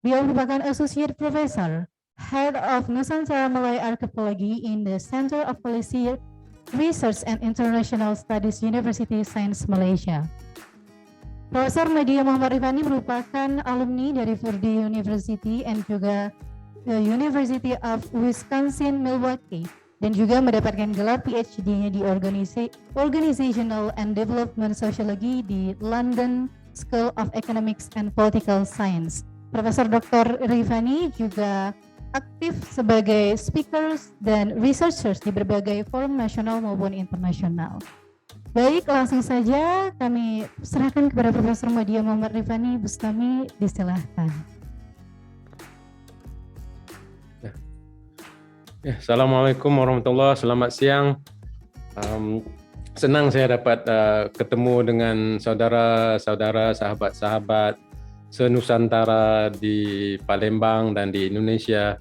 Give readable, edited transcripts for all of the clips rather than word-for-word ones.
Beliau merupakan Associate Professor, Head of Nusantara Malay Archipelago in the Center of Policy Research and International Studies University Science Malaysia. Profesor Madya Muhammad Rifani merupakan alumni dari Purdue University and juga the University of Wisconsin Milwaukee dan juga mendapatkan gelar PhD-nya di Organizational and Development Sociology di London School of Economics and Political Science. Profesor Dr. Rifani juga aktif sebagai speakers dan researchers di berbagai forum nasional maupun internasional. Baik, langsung saja kami serahkan kepada Profesor Madya Muhammad Rifani. Bustami, disilahkan. Assalamualaikum warahmatullahi wabarakatuh. Selamat siang. Senang saya dapat ketemu dengan saudara-saudara, sahabat-sahabat se-Nusantara di Palembang dan di Indonesia.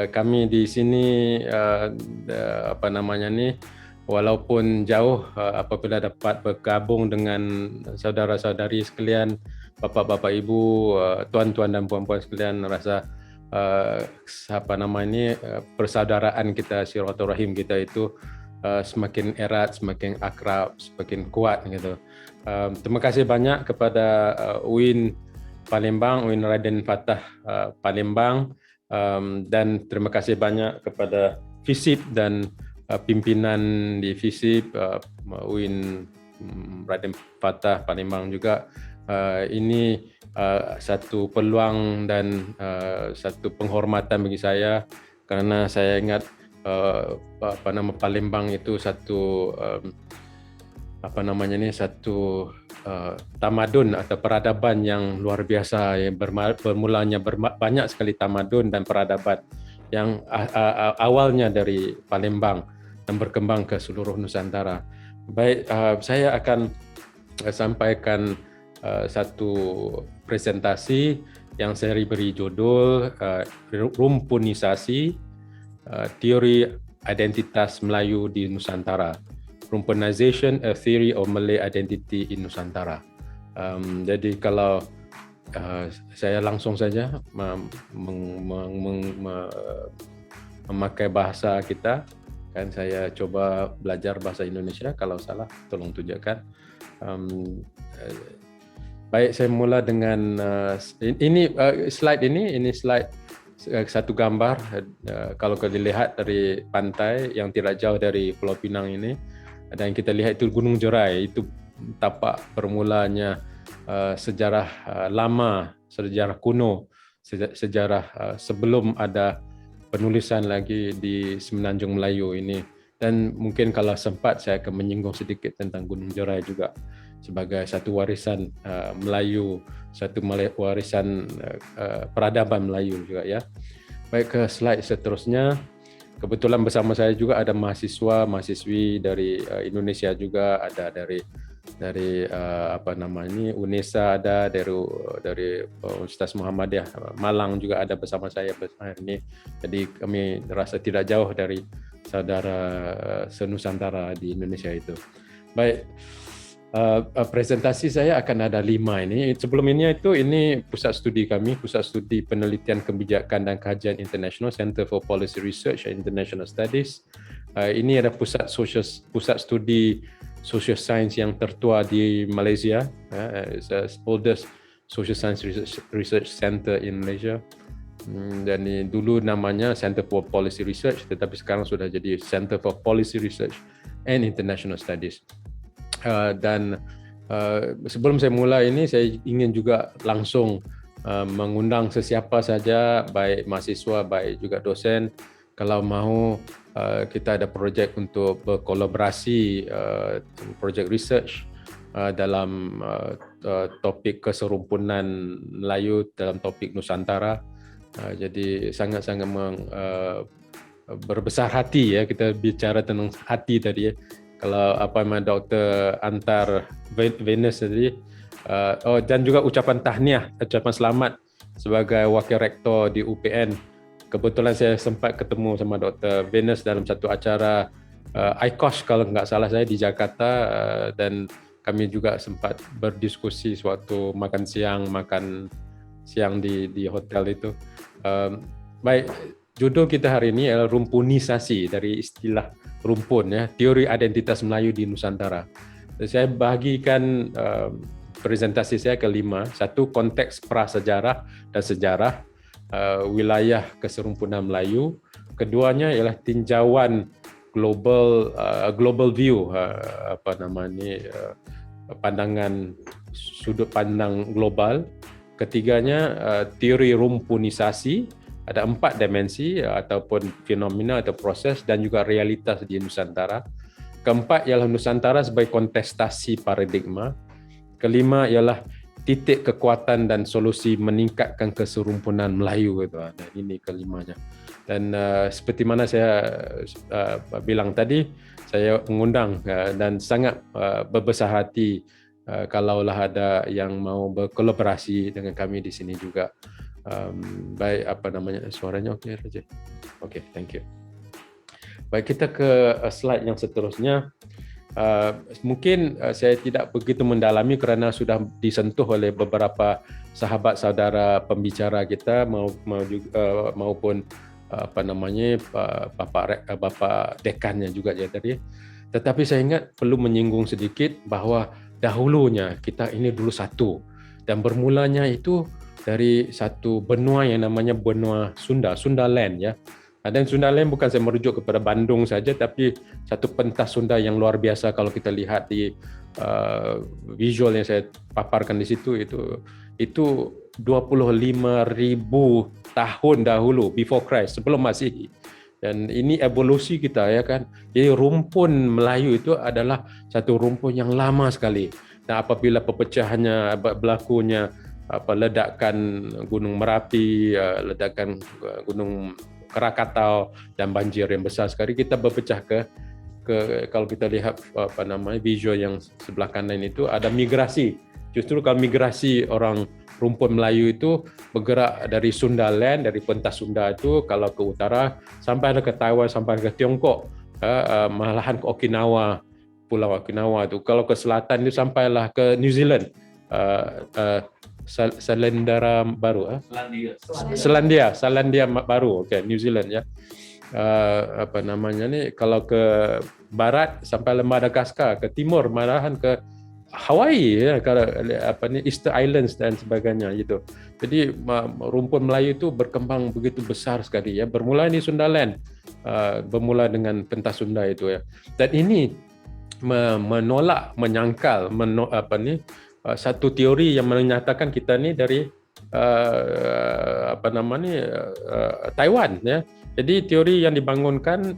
Kami di sini walaupun jauh, apabila dapat bergabung dengan saudara-saudari sekalian, bapak-bapak, ibu, tuan-tuan dan puan-puan sekalian, rasa persaudaraan kita, silaturahim kita itu semakin erat, semakin akrab, semakin kuat gitu. Terima kasih banyak kepada UIN Palembang, UIN Raden Fatah Palembang, dan terima kasih banyak kepada FISIP dan pimpinan di FISIP, UIN Raden Fatah Palembang juga. Ini satu peluang dan satu penghormatan bagi saya, kerana saya ingat Palembang itu satu tamadun atau peradaban yang luar biasa, yang bermulanya banyak sekali tamadun dan peradaban yang awalnya dari Palembang dan berkembang ke seluruh Nusantara. Baik, saya akan sampaikan satu presentasi yang saya beri judul Rumpunisasi, Teori Identitas Melayu di Nusantara. Rumpunization, a Theory of Malay Identity in Nusantara. Jadi kalau saya langsung saja memakai bahasa kita, kan saya coba belajar bahasa Indonesia. Kalau salah, tolong tunjukkan. Baik, saya mula dengan slide ini slide satu gambar. Kalau kita lihat dari pantai yang tidak jauh dari Pulau Pinang ini, dan kita lihat itu Gunung Jerai, itu tapak bermulanya sejarah lama, sejarah kuno, sejarah sebelum ada penulisan lagi di Semenanjung Melayu ini. Dan mungkin kalau sempat saya akan menyinggung sedikit tentang Gunung Jerai juga sebagai satu warisan Melayu, satu warisan peradaban Melayu juga ya. Baik, ke slide seterusnya. Kebetulan bersama saya juga ada mahasiswi dari Indonesia juga, ada dari UNESA, ada dari Universitas Muhammadiyah Malang juga ada bersama saya hari ini. Jadi kami rasa tidak jauh dari saudara se-Nusantara di Indonesia itu. Baik, presentasi saya akan ada 5 ini. Sebelum ini pusat studi kami, Pusat Studi Penelitian Kebijakan dan Kajian Internasional, Center for Policy Research and International Studies. Ini ada pusat studi social science yang tertua di Malaysia. It's the oldest social science research center in Malaysia. Dan ini dulu namanya Center for Policy Research, tetapi sekarang sudah jadi Center for Policy Research and International Studies. Dan sebelum saya mulai ini, saya ingin juga langsung mengundang sesiapa saja, baik mahasiswa, baik juga dosen, kalau mahu kita ada projek untuk berkolaborasi, projek research dalam topik keserumpunan Melayu, dalam topik Nusantara. Jadi sangat-sangat berbesar hati ya, kita bicara tentang hati tadi ya. Kalau Dr. Antar Venus tadi, dan juga ucapan tahniah, ucapan selamat sebagai wakil rektor di UPN. Kebetulan saya sempat ketemu sama Dr. Venus dalam satu acara ICOS kalau nggak salah saya di Jakarta, dan kami juga sempat berdiskusi sewaktu makan siang, makan siang di hotel itu. Baik, judul kita hari ini adalah rumpunisasi, dari istilah rumpun ya, teori identitas Melayu di Nusantara. Saya bagikan presentasi saya ke 5. Satu, konteks prasejarah dan sejarah wilayah keserumpunan Melayu. Keduanya ialah tinjauan global view, pandangan sudut pandang global. Ketiganya teori rumpunisasi, ada 4 dimensi ataupun fenomena atau proses dan juga realitas di Nusantara. Keempat ialah Nusantara sebagai kontestasi paradigma. Kelima ialah titik kekuatan dan solusi meningkatkan keserumpunan Melayu itu. Dan ini kelimanya. Dan seperti mana saya bilang tadi, saya mengundang dan sangat berbesar hati kalaulah ada yang mau berkolaborasi dengan kami di sini juga. Baik, suaranya okey Raja? Okey, thank you. Baik, kita ke slide yang seterusnya. Mungkin saya tidak begitu mendalami kerana sudah disentuh oleh beberapa sahabat saudara pembicara kita maupun Bapak dekannya juga tadi. Tetapi saya ingat perlu menyinggung sedikit bahawa dahulunya kita ini dulu satu, dan bermulanya itu dari satu benua yang namanya benua Sunda, Sundaland ya. Dan Sundaland bukan saya merujuk kepada Bandung saja, tapi satu pentas Sunda yang luar biasa. Kalau kita lihat di visual yang saya paparkan di situ, itu 25,000 tahun dahulu, before Christ, sebelum Masihi. Dan ini evolusi kita ya kan. Jadi rumpun Melayu itu adalah satu rumpun yang lama sekali. Dan apabila perpecahannya berlakunya ledakan Gunung Merapi, ledakan Gunung Krakatau dan banjir yang besar sekali, kita berpecah ke kalau kita lihat visual yang sebelah kanan itu ada migrasi. Justru kalau migrasi orang rumpun Melayu itu bergerak dari Sundaland, dari pentas Sunda itu kalau ke utara sampai ke Taiwan, sampai ke Tiongkok, malahan ke Okinawa, Pulau Okinawa itu. Kalau ke selatan itu sampailah ke New Zealand, Selandia Baru, Selandia Baru, okay, New Zealand ya. Kalau ke barat sampai Madagaskar, ke timur malahan ke Hawaii ya, kalau Easter Islands dan sebagainya gitu. Jadi rumpun Melayu itu berkembang begitu besar sekali ya. Bermula di Sundaland, bermula dengan pentas Sunda itu ya. Dan ini menolak, menyangkal satu teori yang menyatakan kita ni dari Taiwan ya. Jadi teori yang dibangunkan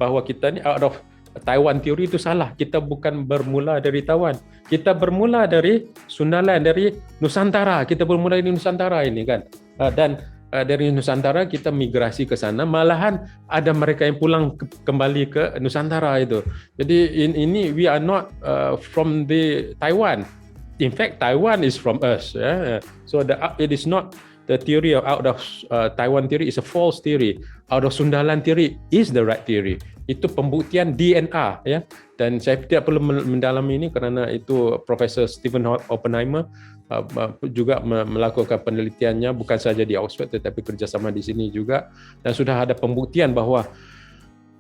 bahawa kita ni out of Taiwan teori itu salah. Kita bukan bermula dari Taiwan. Kita bermula dari Sundaland, dari Nusantara. Kita bermula dari Nusantara ini kan. Dan dari Nusantara kita migrasi ke sana. Malahan ada mereka yang pulang kembali ke Nusantara itu. Jadi ini we are not from the Taiwan. In fact, Taiwan is from us. Yeah? So it is not the theory of out of Taiwan theory is a false theory. Out of Sundaland theory is the right theory. Itu pembuktian DNA ya. Dan saya tidak perlu mendalami ini kerana itu Profesor Stephen Oppenheimer juga melakukan penelitiannya bukan saja di Oxford tetapi kerjasama di sini juga, dan sudah ada pembuktian bahawa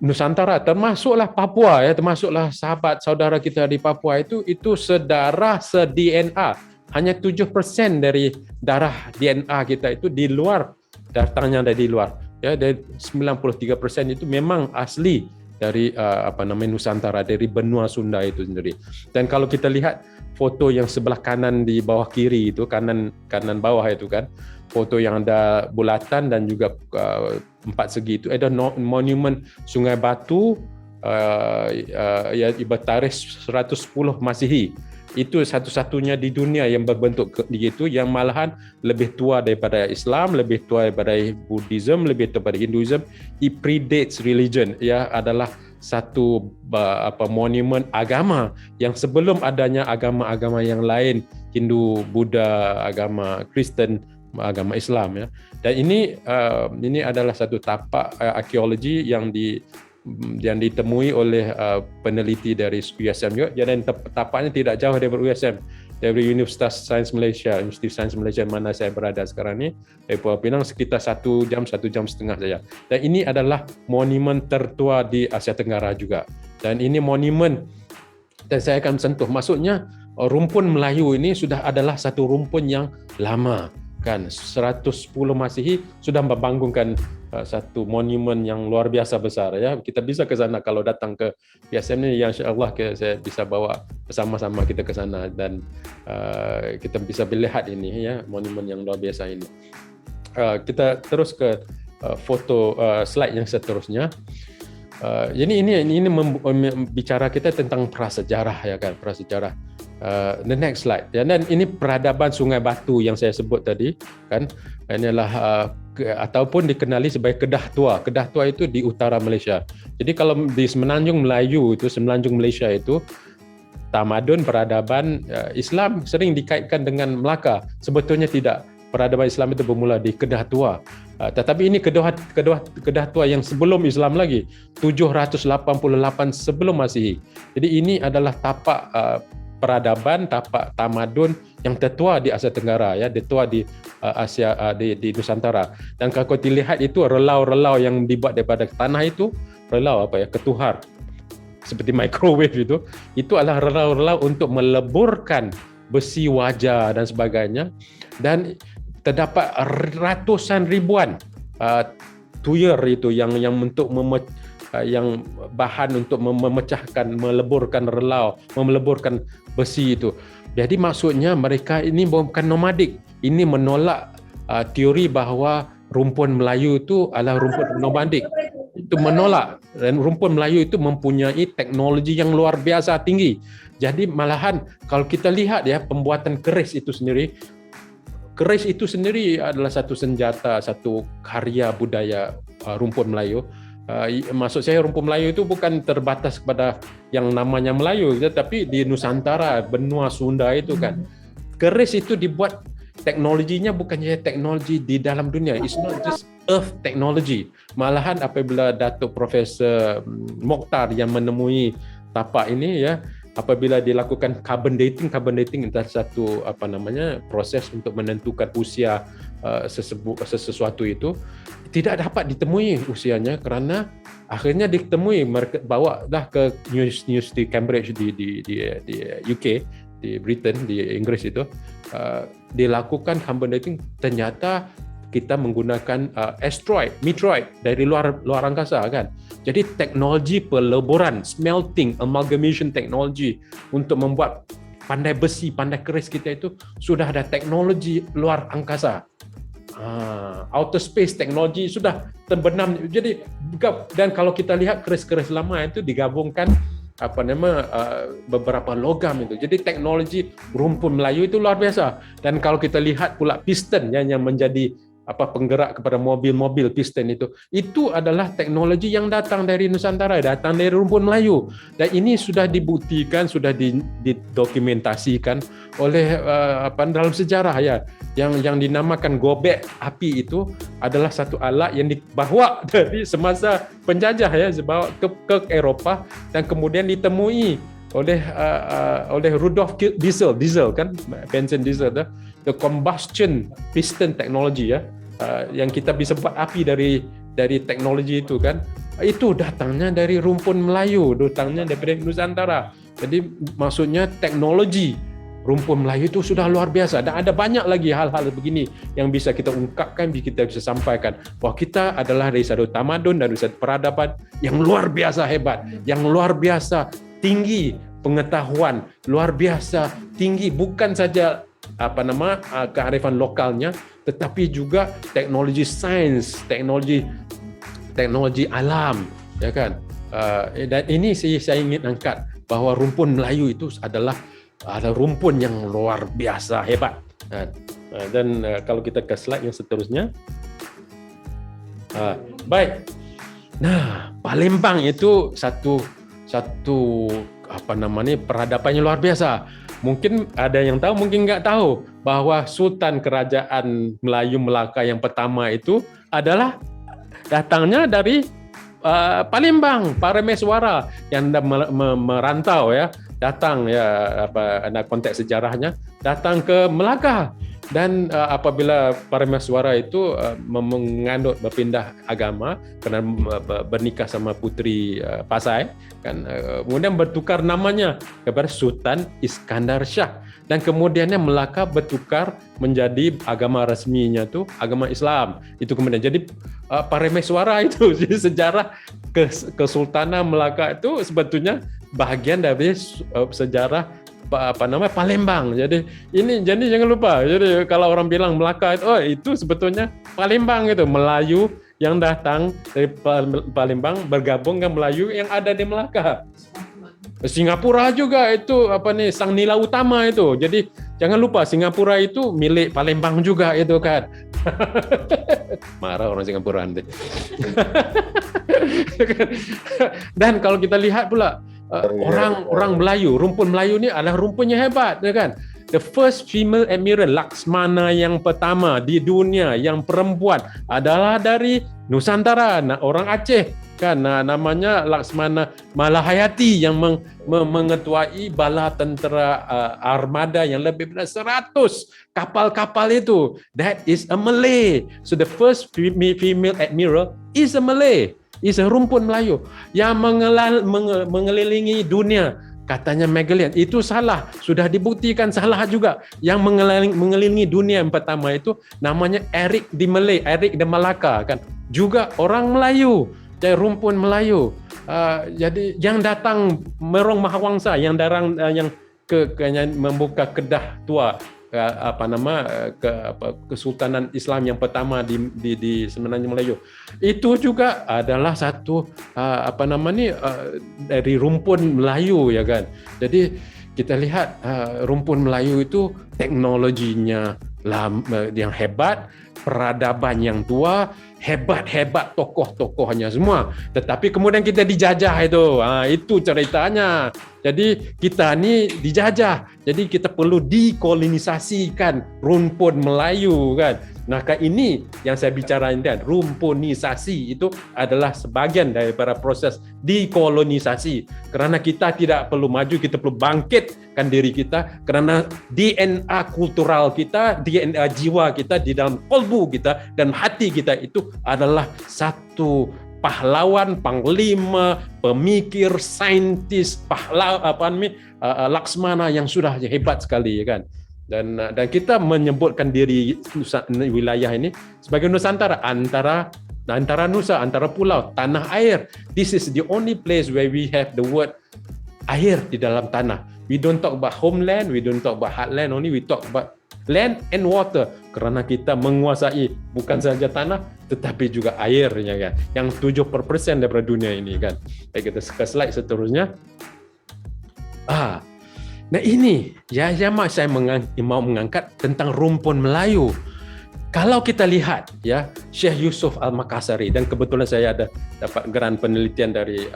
Nusantara termasuklah Papua ya, termasuklah sahabat saudara kita di Papua itu sedarah, se-DNA. Hanya 7% dari darah DNA kita itu di luar, datangnya dari luar. Ya, dari 93% itu memang asli dari Nusantara, dari benua Sunda itu sendiri. Dan kalau kita lihat foto yang sebelah kanan di bawah kiri itu, kanan bawah itu kan, foto yang ada bulatan dan juga 4 segi itu ada monumen Sungai Batu bertarikh 110 Masihi. Itu satu-satunya di dunia yang berbentuk begitu, yang malahan lebih tua daripada Islam, lebih tua daripada Buddhism, lebih tua daripada Hinduism. It predates religion. Ya, adalah satu monumen agama yang sebelum adanya agama-agama yang lain, Hindu, Buddha, agama Kristen, agama Islam ya. Dan ini adalah satu tapak arkeologi yang ditemui oleh peneliti dari USM juga, dan tapaknya tidak jauh dari USM. dari Universitas Sains Malaysia, Universiti Sains Malaysia mana saya berada sekarang ni, dari Pulau Pinang, sekitar 1 jam 1.5 jam saja. Dan ini adalah monumen tertua di Asia Tenggara juga. Dan ini monumen, dan saya akan sentuh, maksudnya rumpun Melayu ini sudah adalah satu rumpun yang lama, kan 110 Masihi sudah membangunkan satu monumen yang luar biasa besar, ya. Kita bisa ke sana kalau datang ke PSM ni, insya-Allah saya bisa bawa bersama-sama kita ke sana, dan kita bisa melihat ini, ya, monumen yang luar biasa ini. Kita terus ke foto slide yang seterusnya. Ini bicara kita tentang prasejarah, ya kan, prasejarah. The next slide. Dan ini peradaban Sungai Batu yang saya sebut tadi, kan. Inilah ataupun dikenali sebagai Kedah Tua. Kedah Tua itu di utara Malaysia. Jadi kalau di Semenanjung Melayu itu, Semenanjung Malaysia itu, tamadun peradaban Islam sering dikaitkan dengan Melaka. Sebetulnya tidak. Peradaban Islam itu bermula di Kedah Tua. Tetapi ini Kedah Tua yang sebelum Islam lagi, 788 sebelum Masihi. Jadi ini adalah tapak peradaban, tapak tamadun yang tertua di Asia Tenggara, ya, tertua di Asia, di Nusantara. Dan kalau dilihat itu relau-relau yang dibuat daripada tanah itu, relau ketuhar seperti microwave itu adalah relau-relau untuk meleburkan besi waja dan sebagainya. Dan terdapat ratusan ribuan tuyur itu yang untuk yang bahan untuk memecahkan, meleburkan relau, meleburkan besi itu. Jadi maksudnya mereka ini bukan nomadik. Ini menolak teori bahawa rumpun Melayu itu adalah rumpun nomadik. Itu menolak, dan rumpun Melayu itu mempunyai teknologi yang luar biasa tinggi. Jadi malahan kalau kita lihat, ya, pembuatan keris itu sendiri, keris itu sendiri adalah satu senjata, satu karya budaya rumpun Melayu. Maksud saya rumpun Melayu itu bukan terbatas kepada yang namanya Melayu, tetapi di Nusantara, benua Sunda itu, kan. Keris itu dibuat, teknologinya bukan saja teknologi di dalam dunia. It's not just earth technology. Malahan apabila Datuk Profesor Mokhtar yang menemui tapak ini, ya, apabila dilakukan carbon dating adalah satu proses untuk menentukan usia sesuatu itu, tidak dapat ditemui usianya kerana akhirnya ditemui, mereka bawa dah ke University Cambridge di UK, di Britain, di Inggris itu, dilakukan carbon dating, ternyata kita menggunakan meteoroid dari luar angkasa, kan. Jadi teknologi peleburan, smelting, amalgamation technology untuk membuat pandai besi, pandai keris kita itu sudah ada teknologi luar angkasa. Outer space teknologi sudah terbenam. Jadi, dan kalau kita lihat keris-keris lama itu digabungkan beberapa logam itu. Jadi teknologi rumpun Melayu itu luar biasa. Dan kalau kita lihat pula piston yang menjadi penggerak kepada mobil-mobil, piston itu adalah teknologi yang datang dari Nusantara, datang dari rumpun Melayu. Dan ini sudah dibuktikan, sudah didokumentasikan oleh dalam sejarah, ya, yang dinamakan gobek api itu adalah satu alat yang dibawa dari semasa penjajah, ya, dibawa ke Eropah dan kemudian ditemui oleh Rudolf Diesel, kan, bensin diesel, the combustion piston technology, ya, yang kita bisa buat api dari teknologi itu, kan, itu datangnya dari rumpun Melayu, datangnya dari Nusantara. Jadi maksudnya teknologi rumpun Melayu itu sudah luar biasa, dan ada banyak lagi hal-hal begini yang bisa kita ungkapkan, kita bisa sampaikan bahwa kita adalah dari satu tamadun dan dari satu peradaban yang luar biasa hebat, yang luar biasa tinggi pengetahuan, luar biasa tinggi, bukan saja kearifan lokalnya, tetapi juga teknologi sains, teknologi alam, ya, kan. Dan ini saya ingin angkat bahwa rumpun Melayu itu adalah rumpun yang luar biasa hebat. Dan kalau kita ke slide yang seterusnya, baik. Nah, Palembang itu satu peradabannya luar biasa. Mungkin ada yang tahu, mungkin nggak tahu bahwa Sultan Kerajaan Melayu Melaka yang pertama itu adalah datangnya dari Palembang, Parameswara yang merantau, ya, datang ya konteks sejarahnya datang ke Melaka. Dan apabila Parameswara itu mengandut berpindah agama kerana bernikah sama puteri Pasai kan, kemudian bertukar namanya kepada Sultan Iskandar Shah, dan kemudiannya Melaka bertukar menjadi agama resminya tu agama Islam. Itu kemudian jadi Parameswara itu jadi sejarah Kesultanan Melaka itu sebetulnya bahagian dari sejarah Palembang. Jadi jangan lupa. Jadi kalau orang bilang Melaka itu sebetulnya Palembang, itu Melayu yang datang dari Palembang bergabung dengan Melayu yang ada di Melaka. Singapura juga itu Sang Nila Utama itu. Jadi jangan lupa Singapura itu milik Palembang juga itu kan. Marah orang Singapura nanti. Dan kalau kita lihat pula orang Melayu, rumpun Melayu ni adalah rumpunnya hebat, ya kan? The first female admiral Laksmana yang pertama di dunia yang perempuan adalah dari Nusantara, orang Aceh kan, namanya Laksmana Malahayati yang mengetuai bala tentera armada yang lebih dari 100 kapal-kapal itu. That is a Malay. So the first female admiral is a Malay. Is a rumpun Melayu yang mengelilingi dunia. Katanya Magellan, itu salah. Sudah dibuktikan salah juga. Yang mengelilingi dunia yang pertama itu namanya Eric de Malay, Eric de Malacca kan. Juga orang Melayu, dari rumpun Melayu. Jadi yang datang merong Mahawangsa, yang membuka kedah tua Kesultanan Islam yang pertama di semenanjung Melayu. Itu juga adalah satu dari rumpun Melayu, ya kan. Jadi kita lihat rumpun Melayu itu teknologinya yang hebat, peradaban yang tua, hebat-hebat tokoh-tokohnya semua. Tetapi kemudian kita dijajah itu ceritanya. Jadi kita ni dijajah. Jadi kita perlu dekolonisasikan rumpun Melayu kan. Maka ini yang saya bicarain kan, rumpunisasi itu adalah sebahagian daripada proses dekolonisasi. Kerana kita tidak perlu maju, kita perlu bangkitkan diri kita, kerana DNA kultural kita, DNA jiwa kita di dalam kolbu kita dan hati kita itu adalah satu pahlawan, panglima, pemikir, saintis, Laksmana yang sudah hebat sekali kan. Dan kita menyebutkan diri wilayah ini sebagai Nusantara, antara nusa, antara pulau, tanah air. This is the only place where we have the word air di dalam tanah. We don't talk about homeland, we don't talk about heartland, only we talk about land and water. Kerana kita menguasai bukan saja tanah tetapi juga airnya kan, yang 70% daripada dunia ini kan. Baik, kita ke slide seterusnya. Nah ini saya mau mengangkat tentang rumpun Melayu. Kalau kita lihat ya, Syekh Yusof Al-Makassari, dan kebetulan saya ada dapat grant penelitian dari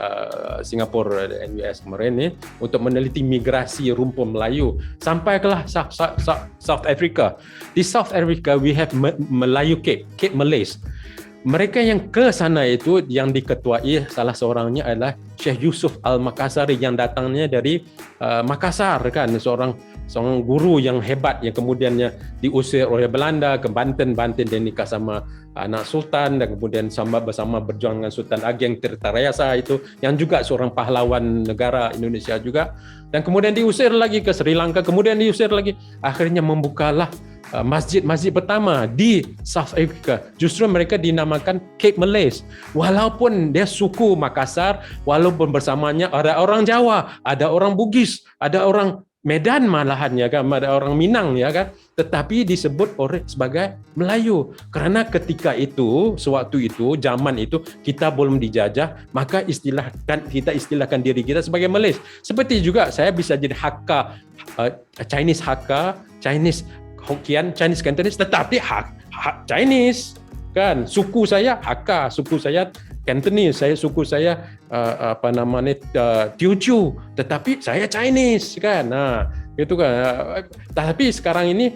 Singapura NUS kemarin ni untuk meneliti migrasi rumpun Melayu sampai ke South Africa. Di South Africa we have Melayu Cape Malays. Mereka yang ke sana itu yang diketuai salah seorangnya adalah Syekh Yusof Al-Makassari yang datangnya dari Makassar kan, seorang guru yang hebat yang kemudiannya diusir oleh Belanda ke Banten dan nikah sama anak sultan, dan kemudian bersama berjuang dengan Sultan Ageng Tirtarayasa itu yang juga seorang pahlawan negara Indonesia juga, dan kemudian diusir lagi ke Sri Lanka, kemudian diusir lagi, akhirnya membukalah masjid pertama di South Africa. Justru mereka dinamakan Cape Malays. Walaupun dia suku Makassar, walaupun bersamanya ada orang Jawa, ada orang Bugis, ada orang Medan malahan ya kan, ada orang Minang ya kan, tetapi disebut sebagai Melayu. Kerana ketika itu, sewaktu itu, zaman itu kita belum dijajah, maka kita istilahkan diri kita sebagai Malays. Seperti juga saya bisa jadi Hakka, Chinese Hakka, Chinese Hokkien, Chinese Cantonese, tetapi Chinese kan. Suku saya Hakka, suku saya Cantonese, suku saya Teochew, tetapi saya Chinese kan. Itu kan. Tapi sekarang ini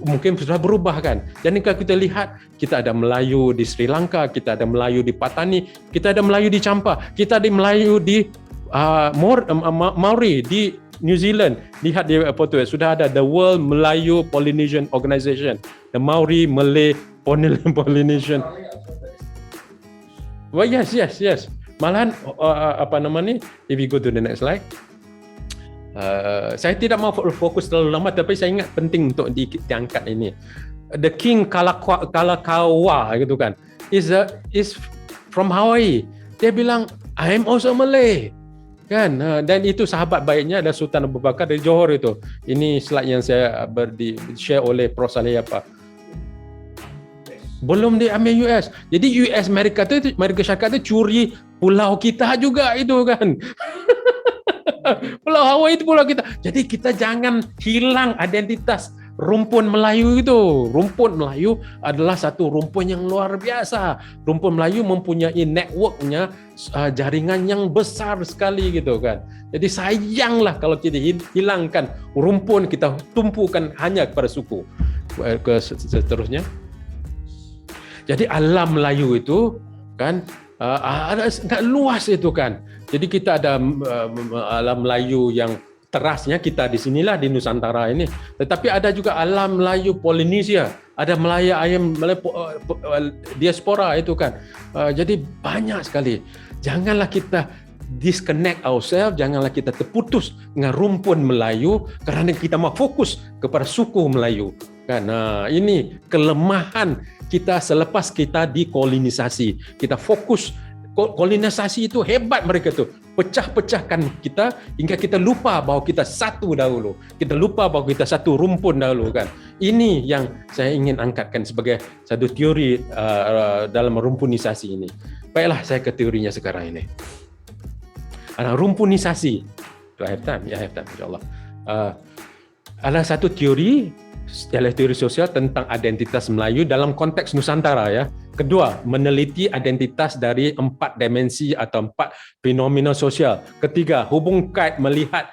mungkin sudah berubah kan. Jadi kalau kita lihat, kita ada Melayu di Sri Lanka, kita ada Melayu di Patani, kita ada Melayu di Champa, kita ada Melayu di Maori di New Zealand. Lihat di foto sudah ada the World Melayu Polynesian Organization, the Maori Malay Polynesian. Well, yes. Malahan apa nama ni? If you go to the next slide. Saya tidak mau fokus terlalu lama, tapi saya ingat penting untuk diangkat ini. The King Kalakaua gitu kan, is from Hawaii. Dia bilang I am also Malay. Kan, dan itu sahabat baiknya ada Sultan Abu Bakar dari Johor itu. Ini slide yang saya share oleh Prof Saleh apa. Belum diambil US. Jadi US Amerika Syarikat itu curi pulau kita juga itu kan. Pulau Hawaii itu pulau kita. Jadi kita jangan hilang identitas rumpun Melayu itu. Rumpun Melayu adalah satu rumpun yang luar biasa. Rumpun Melayu mempunyai networknya, jaringan yang besar sekali gitu kan. Jadi sayanglah kalau kita hilangkan rumpun, kita tumpukan hanya kepada suku. Seterusnya. Jadi alam Melayu itu kan ada sangat luas itu kan. Jadi kita ada alam Melayu yang terasnya kita di sinilah di Nusantara ini. Tetapi ada juga alam Melayu Polinesia, ada Malay diaspora itu kan. Jadi banyak sekali. Janganlah kita disconnect ourselves, janganlah kita terputus dengan rumpun Melayu kerana kita mau fokus kepada suku Melayu. Kan, ini kelemahan kita selepas kita dikolonisasi. Kita fokus, kolonisasi itu hebat mereka tu. Pecah-pecahkan kita hingga kita lupa bahawa kita satu dahulu. Kita lupa bahawa kita satu rumpun dahulu kan. Ini yang saya ingin angkatkan sebagai satu teori dalam rumpunisasi ini. Baiklah, saya ke teorinya sekarang ini. Rumpunisasi. Do I have time? Ya, I have time, insyaAllah. Ada satu teori sosial tentang identitas Melayu dalam konteks Nusantara ya. Kedua, meneliti identitas dari 4 dimensi atau 4 fenomena sosial. Ketiga, hubung kait melihat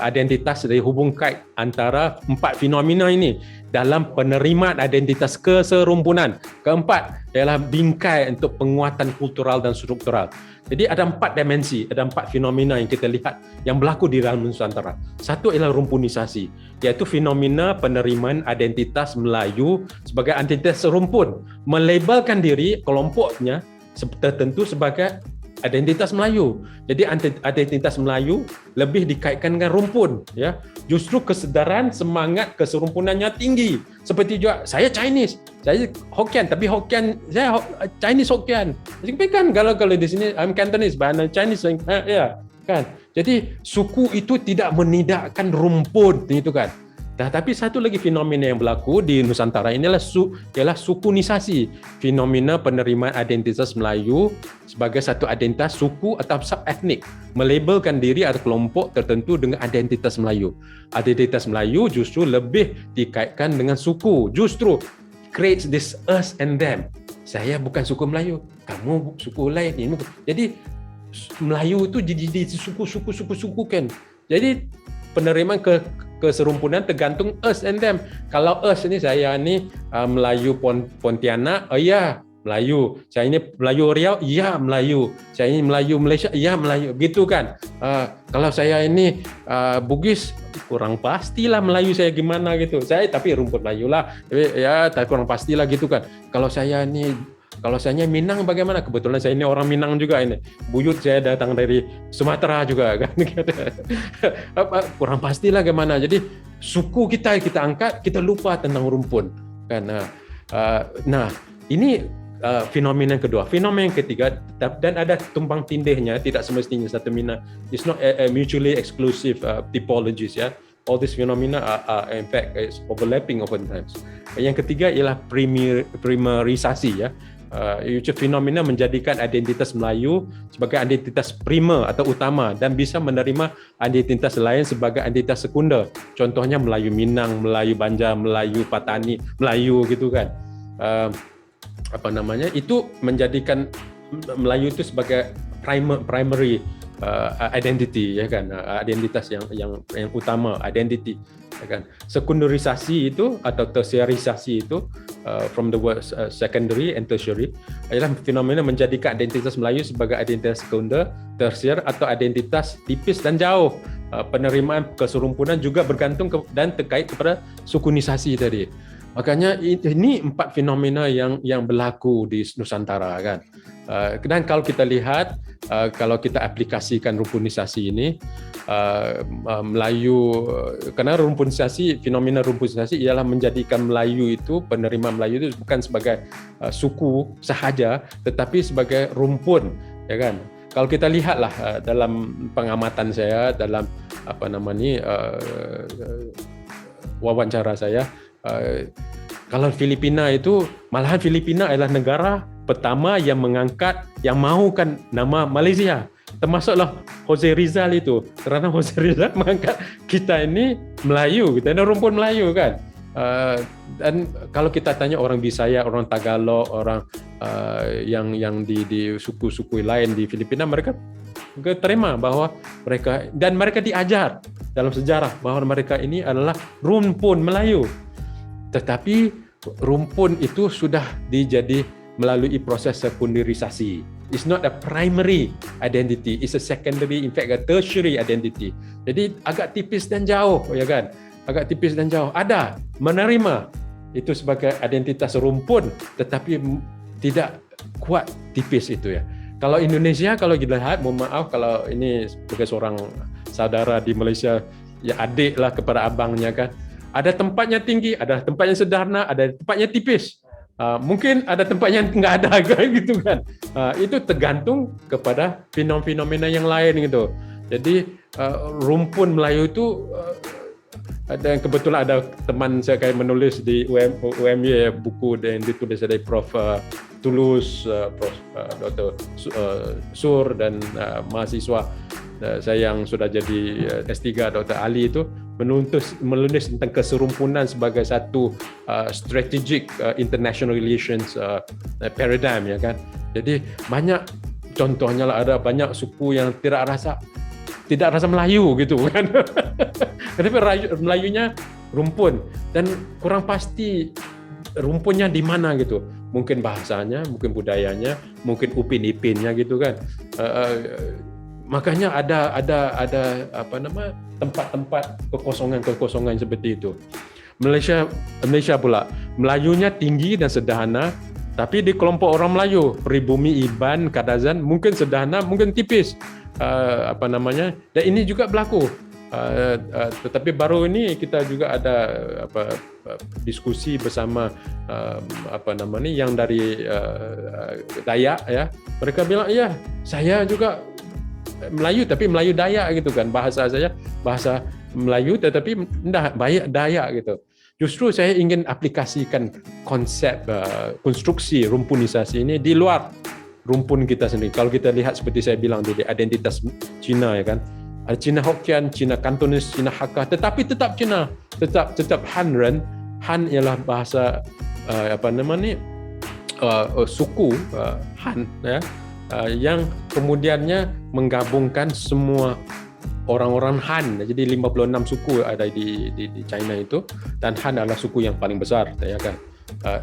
identitas dari hubung kait antara 4 fenomena ini dalam penerimaan identitas keserumpunan. Keempat, ialah bingkai untuk penguatan kultural dan struktural. Jadi ada 4 dimensi, ada 4 fenomena yang kita lihat yang berlaku di dalam Nusantara. Satu ialah rumpunisasi, iaitu fenomena penerimaan identitas Melayu sebagai identitas serumpun, melabelkan diri kelompoknya tertentu sebagai identitas Melayu. Jadi identitas Melayu lebih dikaitkan dengan rumpun ya. Justru kesedaran semangat keserumpunannya tinggi. Seperti juga saya Chinese, saya Hokkien, tapi Hokkien saya Chinese Hokkien. Tapi kan kalau di sini I'm Cantonese, bahasa Chinese ya kan. Jadi suku itu tidak menidakkan rumpun itu kan. Tapi satu lagi fenomena yang berlaku di Nusantara ini ialah sukunisasi, fenomena penerimaan identitas Melayu sebagai satu identitas suku atau sub-etnik, melabelkan diri atau kelompok tertentu dengan identitas Melayu. Identitas Melayu justru lebih dikaitkan dengan suku, justru creates this us and them. Saya bukan suku Melayu, kamu suku lain ini. Jadi Melayu itu jadi suku kan. Jadi penerimaan keserumpunan tergantung us and them. Kalau us ini saya ni Melayu Pontianak, ya Melayu. Saya ini Melayu Riau, ya Melayu. Saya ini Melayu Malaysia, ya Melayu. Gitu kan. Kalau saya ini Bugis, kurang pastilah Melayu saya gimana gitu. Saya tapi rumput Melayu lah. Ya kurang pastilah gitu kan. Kalau saya Minang bagaimana? Kebetulan saya ini orang Minang juga ini. Buyut saya datang dari Sumatera juga kan. Kurang pastilah bagaimana. Jadi suku kita angkat, kita lupa tentang rumpun. Kan? Nah, ini fenomena yang kedua. Fenomena yang ketiga, dan ada tumpang tindihnya, tidak semestinya satu mina. It's not a mutually exclusive typologies ya. All these phenomena are in fact is overlapping oftentimes. Yang ketiga ialah primerisasi ya. Fenomena menjadikan identitas Melayu sebagai identitas primer atau utama dan bisa menerima identitas lain sebagai identitas sekunder. Contohnya Melayu Minang, Melayu Banjar, Melayu Patani, Melayu gitu kan. Itu menjadikan Melayu itu sebagai primary identity ya kan, identitas yang utama, identity. kan. Sekundarisasi itu atau tersiarisasi itu from the word secondary and tertiary adalah fenomena menjadikan identitas Melayu sebagai identitas sekunder, tersier atau identitas tipis dan jauh. Penerimaan keserumpunan juga bergantung dan terkait kepada sukunisasi tadi. Makanya ini 4 fenomena yang berlaku di Nusantara kan. Dan kalau kita lihat, kalau kita aplikasikan rumpunisasi ini, Melayu, karena fenomena rumpunisasi ialah menjadikan Melayu itu, penerima Melayu itu bukan sebagai suku sahaja, tetapi sebagai rumpun, ya kan. Kalau kita lihatlah dalam pengamatan saya, dalam wawancara saya, kalau Filipina itu, malahan Filipina adalah negara pertama yang mahukan nama Malaysia. Termasuklah Jose Rizal itu. Kerana Jose Rizal mengangkat kita ini Melayu, kita ini rumpun Melayu kan. Dan kalau kita tanya orang Bisaya, orang Tagalog, orang yang di suku-suku lain di Filipina, mereka terima bahwa mereka diajar dalam sejarah bahwa mereka ini adalah rumpun Melayu. Tetapi rumpun itu sudah dijadi melalui proses sekundarisasi. It's not a primary identity, it's a secondary, in fact a tertiary identity. Jadi agak tipis dan jauh, ya kan? Agak tipis dan jauh. Ada menerima itu sebagai identitas rumpun, tetapi tidak kuat tipis itu ya. Kalau Indonesia, kalau kita lihat, mohon maaf kalau ini sebagai seorang saudara di Malaysia, ya adik lah kepada abangnya kan. Ada tempatnya tinggi, ada tempatnya sederhana, ada tempatnya tipis. Mungkin ada tempatnya nggak ada gitu kan. Itu tergantung kepada fenomena yang lain gitu. Jadi rumpun Melayu itu dan kebetulan ada teman saya kayak menulis di UMY buku yang ditulis dari Prof. Tulus, Prof. Dr. Sur dan mahasiswa saya yang sudah jadi S3 Dr. Ali itu menulis tentang keserumpunan sebagai satu strategic international relations paradigm ya kan. Jadi banyak contohnya lah, ada banyak suku yang tidak rasa Melayu gitu kan. Tapi Melayunya rumpun dan kurang pasti rumpunnya di mana gitu. Mungkin bahasanya, mungkin budayanya, mungkin upin-ipinnya gitu kan. Makanya ada tempat-tempat kekosongan seperti itu. Malaysia pula Melayunya tinggi dan sederhana, tapi di kelompok orang Melayu pribumi Iban, Kadazan mungkin sederhana, mungkin tipis. Dan ini juga berlaku. Tetapi baru ini kita juga ada diskusi bersama yang dari Dayak ya. Mereka bilang ya, saya juga Melayu tapi Melayu Dayak gitu kan. Bahasa saya bahasa Melayu tetapi Dayak gitu. Justru saya ingin aplikasikan konsep konstruksi rumpunisasi ini di luar rumpun kita sendiri. Kalau kita lihat seperti saya bilang tadi, identitas Cina ya kan. Ada Cina Hokkien, Cina Kantonis, Cina Hakka, tetapi tetap Cina, tetap Han Ren. Han ialah bahasa suku Han ya, yang kemudiannya menggabungkan semua orang-orang Han. Jadi 56 suku ada di China itu, dan Han adalah suku yang paling besar ya kan.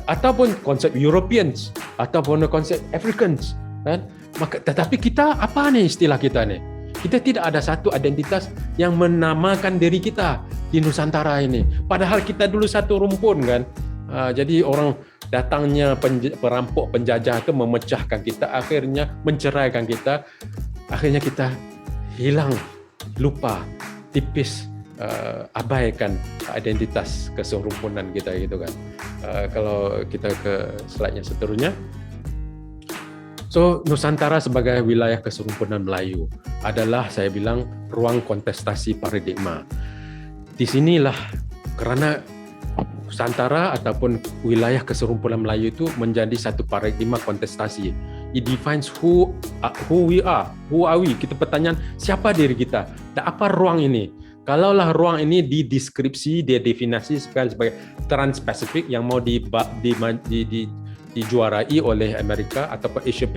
Ataupun konsep Europeans ataupun konsep Africans kan. Tetapi kita apa nih istilah kita nih? Kita tidak ada satu identitas yang menamakan diri kita di Nusantara ini. Padahal kita dulu satu rumpun kan. Jadi orang datangnya perampok penjajah itu memecahkan kita, akhirnya menceraikan kita, akhirnya kita hilang, lupa, tipis, abaikan identitas keserumpunan kita gitu kan. Kalau kita ke slide-nya seterusnya. So, Nusantara sebagai wilayah keserumpunan Melayu adalah, saya bilang, ruang kontestasi paradigma. Di sinilah, karena Nusantara ataupun wilayah keserumpunan Melayu itu menjadi satu paradigma kontestasi. It defines who we are, who are we. Kita pertanyaan, siapa diri kita? Dan apa ruang ini? Kalaulah ruang ini dideskripsi, didefinisi sebagai Trans-Pasifik yang mau dijuarai oleh Amerika ataupun Asia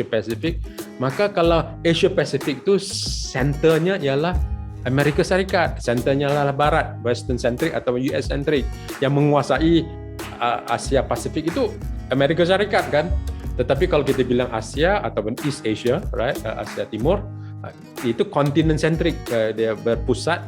Pacific, maka kalau Asia Pacific itu senternya ialah Amerika Syarikat, senternya adalah Barat, Western centric atau US centric. Yang menguasai Asia Pasifik itu Amerika Syarikat kan. Tetapi kalau kita bilang Asia ataupun East Asia, right, Asia Timur, itu kontinen centric, dia berpusat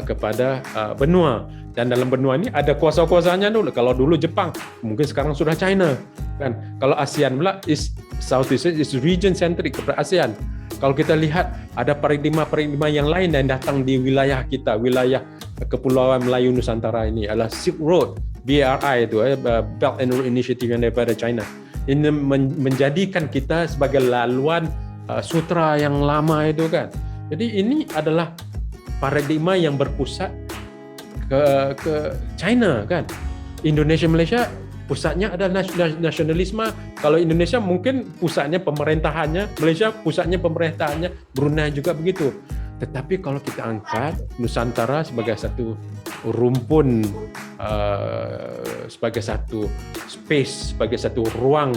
kepada benua. Dan dalam benua ini ada kuasa-kuasanya dulu. Kalau dulu Jepang, mungkin sekarang sudah China kan. Kalau ASEAN pula is Southeast Asia, is region centric kepada ASEAN. Kalau kita lihat ada paradigma yang lain yang datang di wilayah kita, wilayah Kepulauan Melayu Nusantara ini adalah Silk Road, BRI itu, Belt and Road Initiative yang daripada China. Ini menjadikan kita sebagai laluan sutra yang lama itu kan. Jadi ini adalah paradigma yang berpusat ke China kan. Indonesia Malaysia pusatnya adalah nasionalisme. Kalau Indonesia mungkin pusatnya pemerintahannya, Malaysia pusatnya pemerintahannya, Brunei juga begitu. Tetapi kalau kita angkat Nusantara sebagai satu rumpun, sebagai satu space, sebagai satu ruang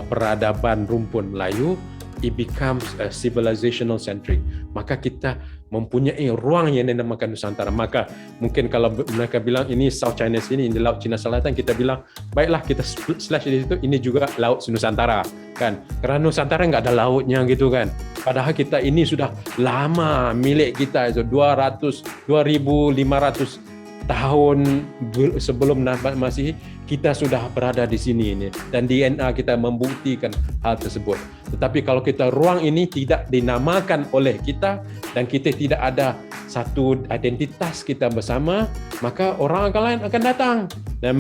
peradaban rumpun Melayu, it becomes a civilizational centric. Maka kita mempunyai ruang yang dinamakan Nusantara. Maka mungkin kalau mereka bilang ini South China Sea, ini Laut Cina Selatan, kita bilang baiklah kita slash di situ, ini juga Laut Nusantara kan. Karena Nusantara nggak ada lautnya gitu kan. Padahal kita ini sudah lama milik kita, itu 2500 tahun sebelum Masehi kita sudah berada di sini ini, dan DNA kita membuktikan hal tersebut. Tetapi kalau kita ruang ini tidak dinamakan oleh kita dan kita tidak ada satu identitas kita bersama, maka orang lain akan datang dan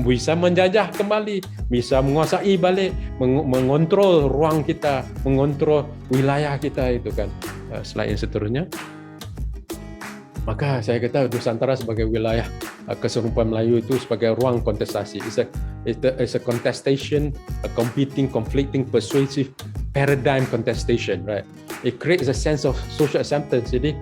bisa menjajah kembali, bisa menguasai balik, mengontrol ruang kita, mengontrol wilayah kita itu kan. Selain seterusnya, maka saya kata Nusantara sebagai wilayah keserumpuan Melayu itu sebagai ruang kontestasi. It's a contestation, a competing, conflicting, persuasive paradigm contestation, right? It creates a sense of social acceptance. Jadi,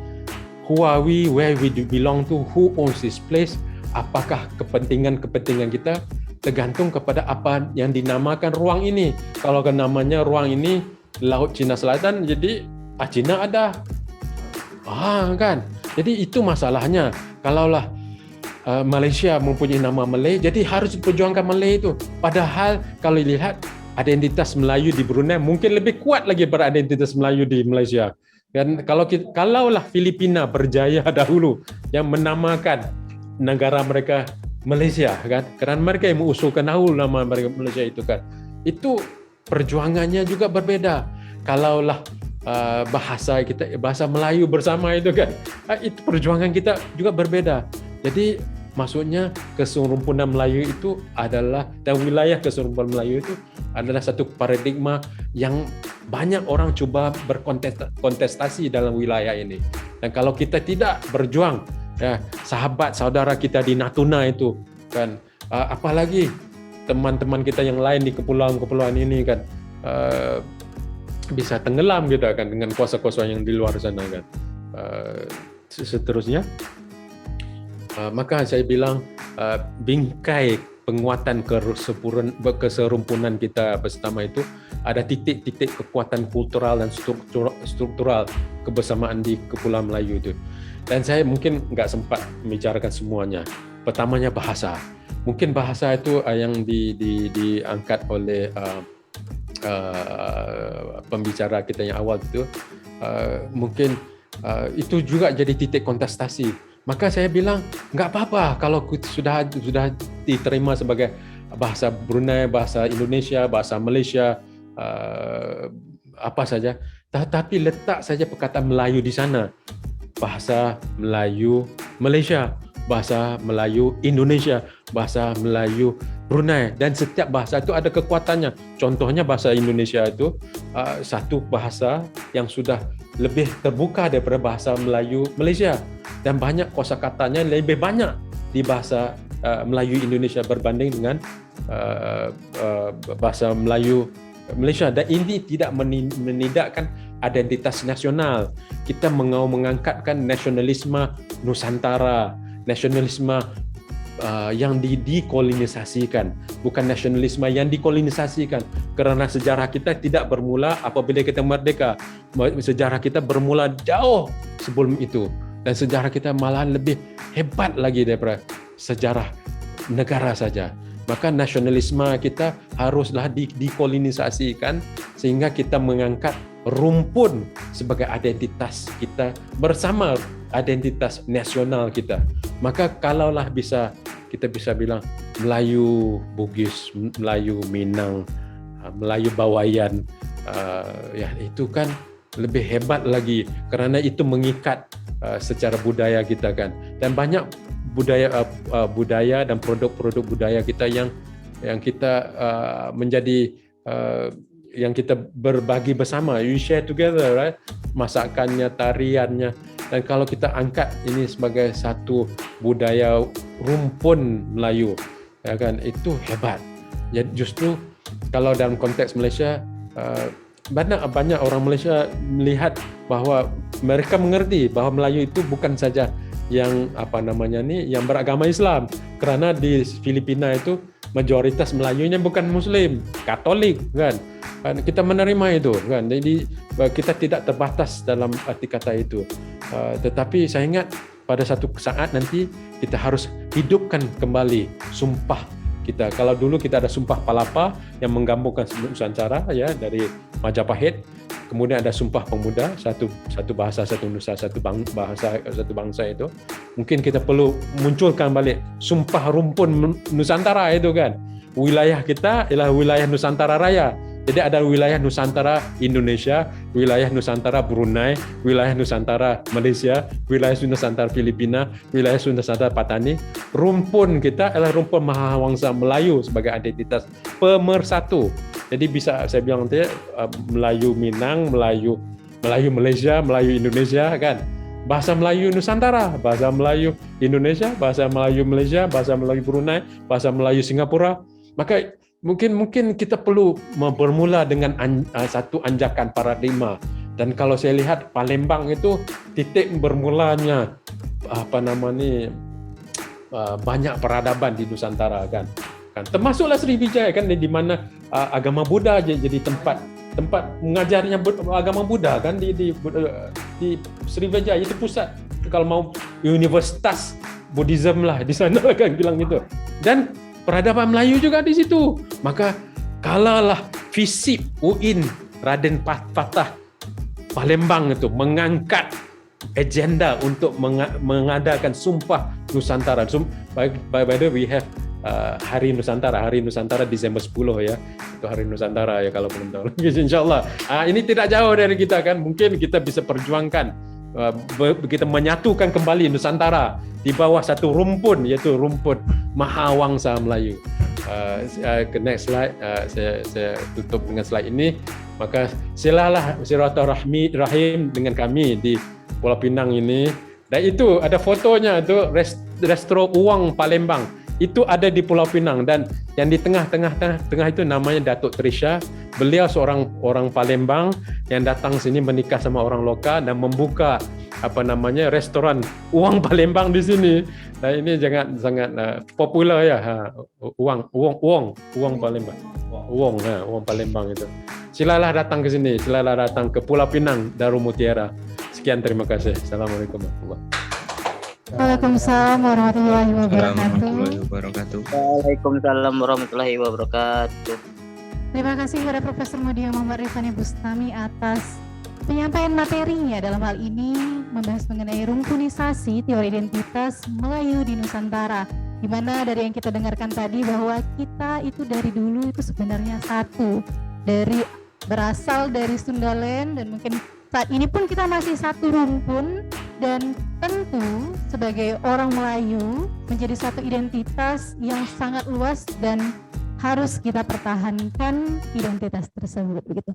who are we, where we belong to, who owns this place, apakah kepentingan kita tergantung kepada apa yang dinamakan ruang ini. Kalau namanya ruang ini Laut Cina Selatan, jadi Cina ada. Kan? Jadi itu masalahnya. Kalaulah Malaysia mempunyai nama Malay, jadi harus diperjuangkan Malay itu. Padahal kalau lihat identitas Melayu di Brunei mungkin lebih kuat lagi daripada identitas Melayu di Malaysia. Dan kalaulah Filipina berjaya dahulu yang menamakan negara mereka Malaysia kan, kerana mereka yang mengusulkan dahulu nama mereka Malaysia itu kan. Itu perjuangannya juga berbeda. Kalaulah bahasa kita, bahasa Melayu bersama itu kan, itu perjuangan kita juga berbeda. Jadi maksudnya keserumpunan Melayu itu adalah, dan wilayah keserumpunan Melayu itu adalah satu paradigma yang banyak orang cuba berkontestasi dalam wilayah ini. Dan kalau kita tidak berjuang, ya, sahabat saudara kita di Natuna itu kan, apalagi teman-teman kita yang lain di kepulauan-kepulauan ini kan, bisa tenggelam gitu kan dengan kuasa-kuasa yang di luar sana kan. Seterusnya, maka saya bilang bingkai penguatan keserumpunan kita bersama itu ada titik-titik kekuatan kultural dan struktural kebersamaan di Kepulauan Melayu itu. Dan saya mungkin nggak sempat membicarakan semuanya. Pertamanya bahasa. Mungkin bahasa itu yang diangkat oleh pembicara kita yang awal itu, mungkin itu juga jadi titik kontestasi. Maka saya bilang nggak apa-apa kalau sudah diterima sebagai bahasa Brunei, bahasa Indonesia, bahasa Malaysia, apa saja. Tetapi letak saja perkataan Melayu di sana. Bahasa Melayu Malaysia, bahasa Melayu Indonesia, bahasa Melayu Brunei, dan setiap bahasa itu ada kekuatannya. Contohnya bahasa Indonesia itu satu bahasa yang sudah lebih terbuka daripada bahasa Melayu Malaysia, dan banyak kosakatanya lebih banyak di bahasa Melayu Indonesia berbanding dengan bahasa Melayu Malaysia. Dan ini tidak menidakkan identitas nasional. Kita mengangkatkan nasionalisme Nusantara, nasionalisme yang dekolonisasikan, bukan nasionalisme yang dekolonisasikan. Kerana sejarah kita tidak bermula apabila kita merdeka. Sejarah kita bermula jauh sebelum itu, dan sejarah kita malahan lebih hebat lagi daripada sejarah negara saja. Maka nasionalisme kita haruslah dekolonisasikan sehingga kita mengangkat rumpun sebagai identitas kita bersama identitas nasional kita. Maka kalaulah kita bisa bilang Melayu Bugis, Melayu Minang, Melayu Bawayan, ya itu kan lebih hebat lagi kerana itu mengikat secara budaya kita kan. Dan banyak budaya dan produk-produk budaya kita yang kita menjadi yang kita berbagi bersama, you share together, right? Masakannya, tariannya. Dan kalau kita angkat ini sebagai satu budaya rumpun Melayu, ya kan, itu hebat. Jadi justru kalau dalam konteks Malaysia, banyak orang Malaysia melihat bahawa mereka mengerti bahawa Melayu itu bukan saja yang yang beragama Islam, kerana di Filipina itu majoritas Melayunya bukan Muslim, Katolik kan. Kita menerima itu kan. Jadi kita tidak terbatas dalam arti kata itu. Tetapi saya ingat pada satu saat nanti kita harus hidupkan kembali sumpah kita. Kalau dulu kita ada Sumpah Palapa yang menggabungkan Nusantara ya dari Majapahit. Kemudian ada Sumpah Pemuda, satu bahasa, satu nusa, satu bangsa itu. Mungkin kita perlu munculkan balik Sumpah Rumpun Nusantara itu kan. Wilayah kita ialah wilayah Nusantara Raya. Jadi ada wilayah Nusantara Indonesia, wilayah Nusantara Brunei, wilayah Nusantara Malaysia, wilayah Nusantara Filipina, wilayah Nusantara Patani. Rumpun kita adalah rumpun Mahawangsa Melayu sebagai identitas pemersatu. Jadi bisa saya bilang tadi Melayu Minang, Melayu Malaysia, Melayu Indonesia kan. Bahasa Melayu Nusantara, bahasa Melayu Indonesia, bahasa Melayu Malaysia, bahasa Melayu Brunei, bahasa Melayu Singapura. Maka mungkin kita perlu bermula dengan satu anjakan paradigma. Dan kalau saya lihat Palembang itu titik bermulanya banyak peradaban di Nusantara kan. Termasuklah Sriwijaya kan, di mana agama Buddha jadi tempat mengajarnya agama Buddha kan di Sriwijaya itu pusat. Kalau mau universitas Buddhism lah di sana kan bilang gitu. Dan peradaban Melayu juga di situ. Maka kalaulah FISIP UIN Raden Fatah Palembang itu mengangkat agenda untuk mengadakan Sumpah Nusantara. By the way, we have Hari Nusantara Desember 10 ya. Itu Hari Nusantara ya kalau belum tahu. Insyaallah. Ini tidak jauh dari kita kan. Mungkin kita bisa perjuangkan kita menyatukan kembali Nusantara di bawah satu rumpun, yaitu rumpun Mahawangsa Melayu. Next slide, saya tutup dengan slide ini. Maka silalah silaturahim dengan kami di Pulau Pinang ini. Dan itu ada fotonya, itu Resto Uang Palembang. Itu ada di Pulau Pinang, dan yang di tengah itu namanya Datuk Trisha. Beliau seorang orang Palembang yang datang sini menikah sama orang lokal dan membuka restoran Uang Palembang di sini. Dan ini sangat popular ya. Uang Palembang. Uang Palembang itu. Silalah datang ke sini, silalah datang ke Pulau Pinang Darul Mutiara. Sekian, terima kasih. Assalamualaikum warahmatullahi wabarakatuh. Waalaikumsalam warahmatullahi wabarakatuh. Waalaikumsalam warahmatullahi wabarakatuh. Terima kasih kepada Profesor Mudia Muhammad Rifani Bustami atas penyampaian materinya dalam hal ini membahas mengenai rumpunisasi teori identitas Melayu di Nusantara. Di mana dari yang kita dengarkan tadi bahwa kita itu dari dulu itu sebenarnya satu, berasal dari Sundaland, dan mungkin saat ini pun kita masih satu rumpun, dan tentu sebagai orang Melayu menjadi satu identitas yang sangat luas dan harus kita pertahankan identitas tersebut begitu.